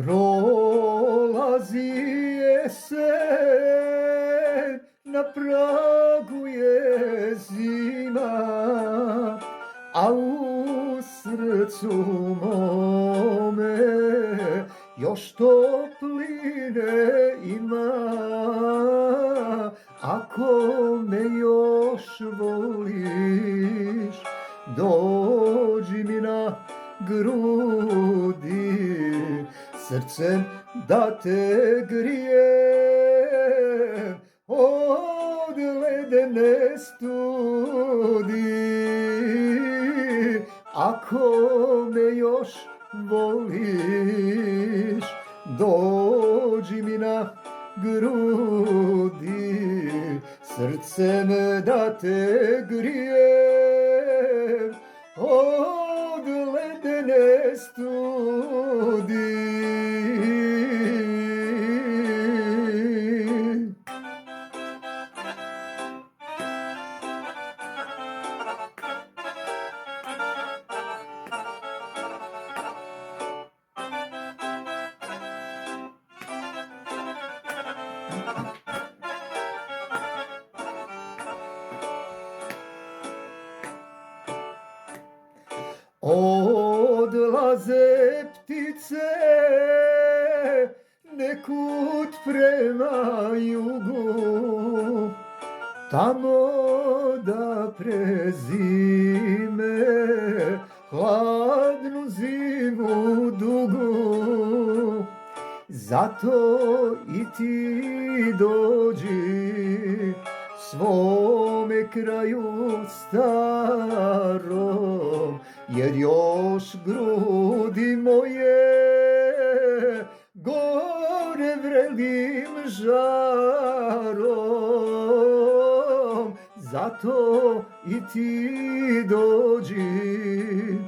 Prolazi jesen, na pragu je zima, a u srcu mome još topline ima. Ako me još voliš, dođi mi na grudi, srcem da te grijem od ledene studi. Ako me još voliš, dođi mi na grudi, srcem da te grijem od ledene studi. Odlaze ptice nekud prema jugu, tamo da prezime hladnu zimu dugu. Zato i ti dođi svome kraju starom, jer još grudi moje gore vrelim žarom. Zato i ti dođi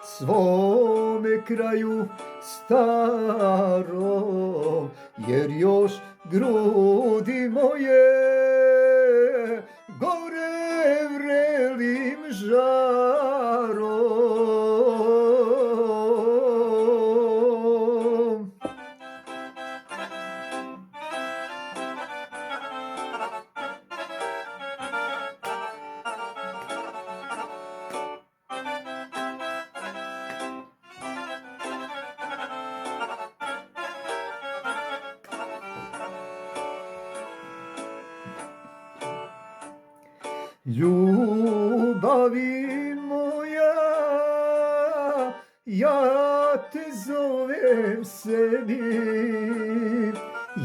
svome kraju starom, jer još grudi moje gore vrelim žarom. Ljubavi moja, ja te zovem sebi,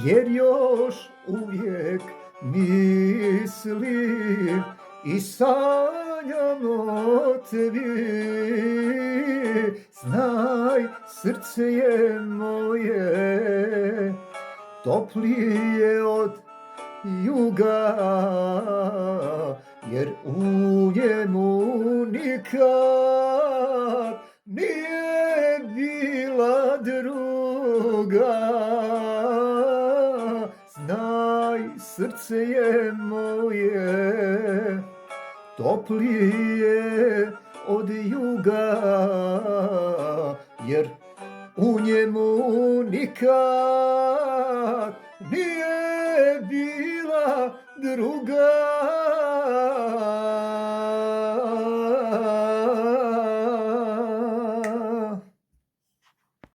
jer još uvijek mislim i sanjam o tebi. Znaj, srce je moje toplije od juga, jer u njemu nikad nije bila druga. Znaj, srce je moje toplije od juga, jer u njemu nikad nije bila druga.